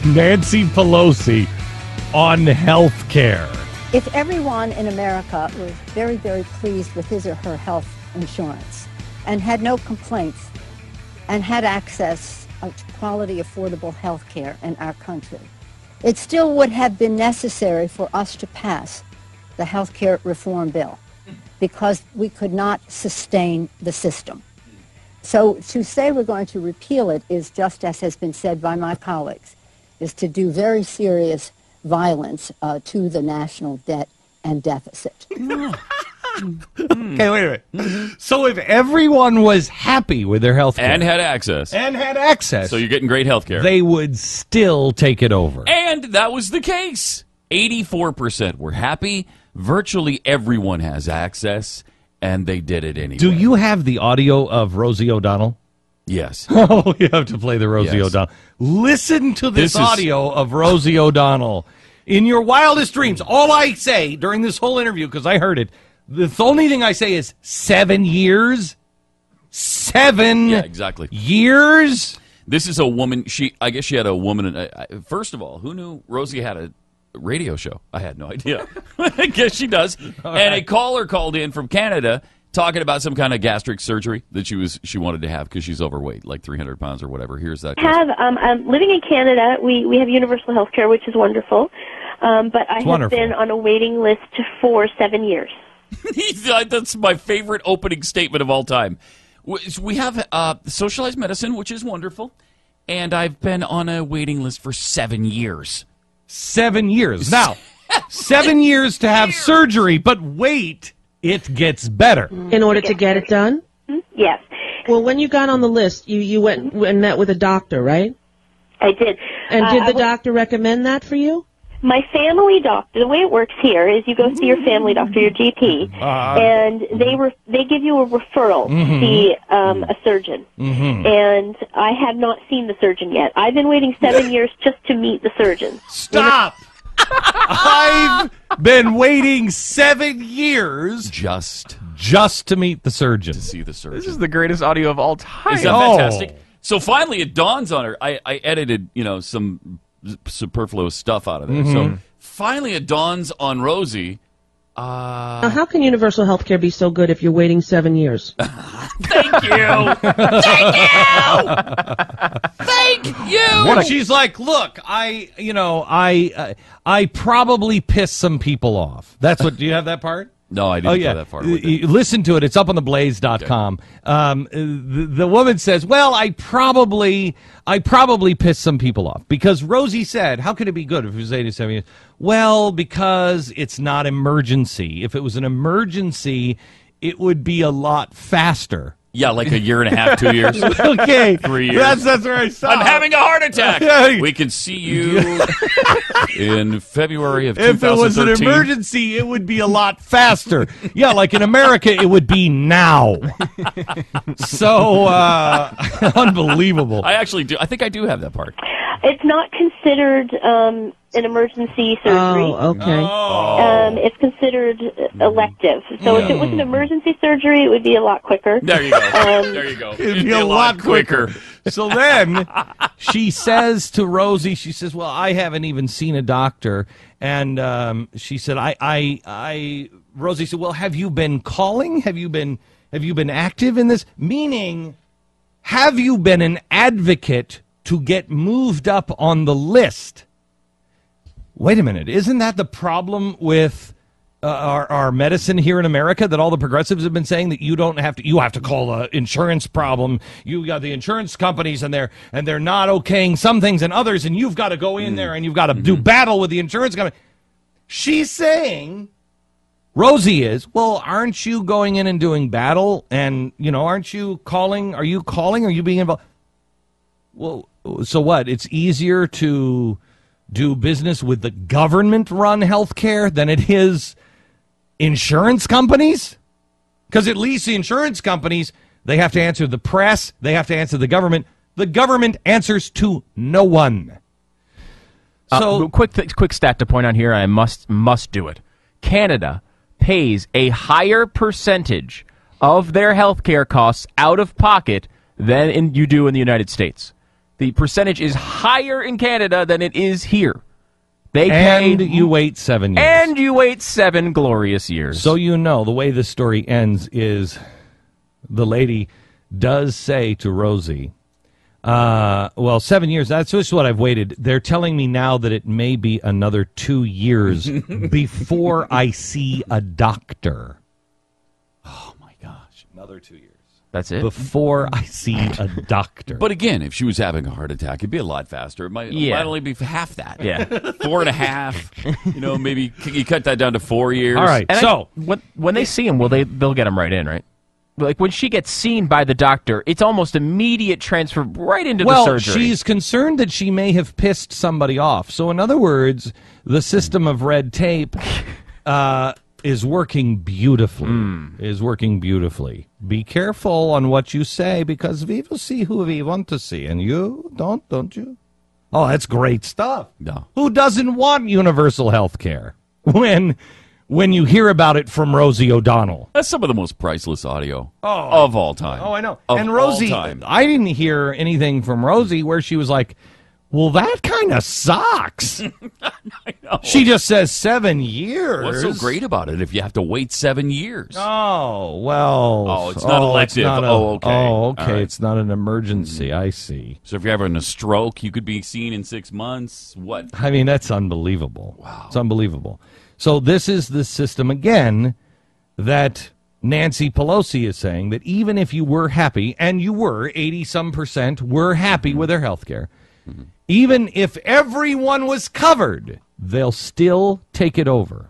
Nancy Pelosi on health care. If everyone in America was very, very pleased with his or her health insurance and had no complaints and had access to quality, affordable health care in our country, it still would have been necessary for us to pass the health care reform bill because we could not sustain the system. So to say we're going to repeal it is, just as has been said by my colleagues, is to do very serious violence to the national debt and deficit. Okay, wait a minute. So if everyone was happy with their health care and had access, so you're getting great health care, they would still take it over. And that was the case. 84% were happy. Virtually everyone has access, and they did it anyway. Do you have the audio of Rosie O'Donnell? Yes. Oh, you have to play the Rosie O'Donnell. Listen to this audio of Rosie O'Donnell. In your wildest dreams, all I say during this whole interview, because I heard it, the only thing I say is 7 years. 7 exactly. years? This is a woman. I guess she had a woman. First of all, who knew Rosie had a radio show? I had no idea. I guess she does. And a caller called in from Canada talking about some kind of gastric surgery that she wanted to have because she's overweight, like 300 pounds or whatever. Here's that. I'm living in Canada. We have universal health care, which is wonderful. But I have been on a waiting list for 7 years. That's my favorite opening statement of all time. We have socialized medicine, which is wonderful, and I've been on a waiting list for 7 years. 7 years. Now, 7 years to have surgery, but wait, it gets better. In order to get it done? Yes. Well, when you got on the list, you went and met with a doctor, right? I did. And did the doctor recommend that for you? My family doctor, the way it works here is you go see your family doctor, your GP, and they give you a referral to see a surgeon. And I have not seen the surgeon yet. I've been waiting 7 years just to meet the surgeon. Stop! I've been waiting 7 years just to meet the surgeon. To see the surgeon. This is the greatest audio of all time. Is that fantastic? So finally it dawns on her. I edited, some superfluous stuff out of there. So finally it dawns on Rosie. Now, how can universal health care be so good if you're waiting 7 years? Thank you. Thank you. She's like, look, I probably pissed some people off. That's what. Do you have that part? No, I didn't go that far. Listen to it. It's up on theblaze.com. The woman says, well, I probably pissed some people off because Rosie said, how could it be good if it was 87 years? Well, because it's not emergency. If it was an emergency, it would be a lot faster. Yeah, like a year and a half, 2 years. Okay. 3 years. That's where I saw. I'm having a heart attack. Yeah. We can see you in February of 2013. If it was an emergency, it would be a lot faster. Yeah, like in America, it would be now. So, unbelievable. I actually do. I think I do have that part. It's not considered an emergency surgery. Oh, okay. It's considered elective. So if it was an emergency surgery, it would be a lot quicker. There you go. There you go. It'd be a lot quicker. So then she says to Rosie, she says, well, I haven't even seen a doctor. And she said, Rosie said, well, have you been calling? Have you been active in this? Meaning, have you been an advocate to get moved up on the list? Wait a minute. Isn't that the problem with our medicine here in America, that all the progressives have been saying that you have to call an insurance problem. You got the insurance companies and they're not okaying some things and others, and you've got to go in there and you've got to do battle with the insurance company. She's saying, Rosie is, well, aren't you going in and doing battle? And, aren't you calling? Are you calling? Are you being involved? Well, so what? It's easier to do business with the government-run health care than it is insurance companies? Because at least the insurance companies, they have to answer the press, they have to answer the government. The government answers to no one. So, quick stat to point out here, I must do it. Canada pays a higher percentage of their health care costs out of pocket than you do in the United States. The percentage is higher in Canada than it is here. And you wait 7 years. And you wait 7 glorious years. So you know, the way the story ends is the lady does say to Rosie, 7 years, that's just what I've waited. They're telling me now that it may be another 2 years before I see a doctor. Oh, my gosh. Another 2 years. That's it? Before I see a doctor. But again, if she was having a heart attack, it'd be a lot faster. It might only be half that. Yeah. 4.5. Maybe you cut that down to 4 years. All right. And when they see him, they'll get him right in, right? Like when she gets seen by the doctor, it's almost immediate transfer right into the surgery. Well, she's concerned that she may have pissed somebody off. So in other words, the system of red tape is working beautifully. Be careful on what you say, because we will see who we want to see, and you don't you? Oh, that's great stuff. No. Who doesn't want universal health care when you hear about it from Rosie O'Donnell? That's some of the most priceless audio of all time. Oh, I know. Of and Rosie, all time. I didn't hear anything from Rosie where she was like, well, that kind of sucks. I know. She just says 7 years. What's so great about it if you have to wait 7 years? Oh, well. Oh, it's not elective. Okay. Okay. Oh, okay. All right. It's not an emergency. I see. So if you're having a stroke, you could be seen in 6 months. What? I mean, that's unbelievable. Wow. It's unbelievable. So this is the system, again, that Nancy Pelosi is saying, that even if you were happy, and you were, 80-some% were happy with their health care, even if everyone was covered, they'll still take it over.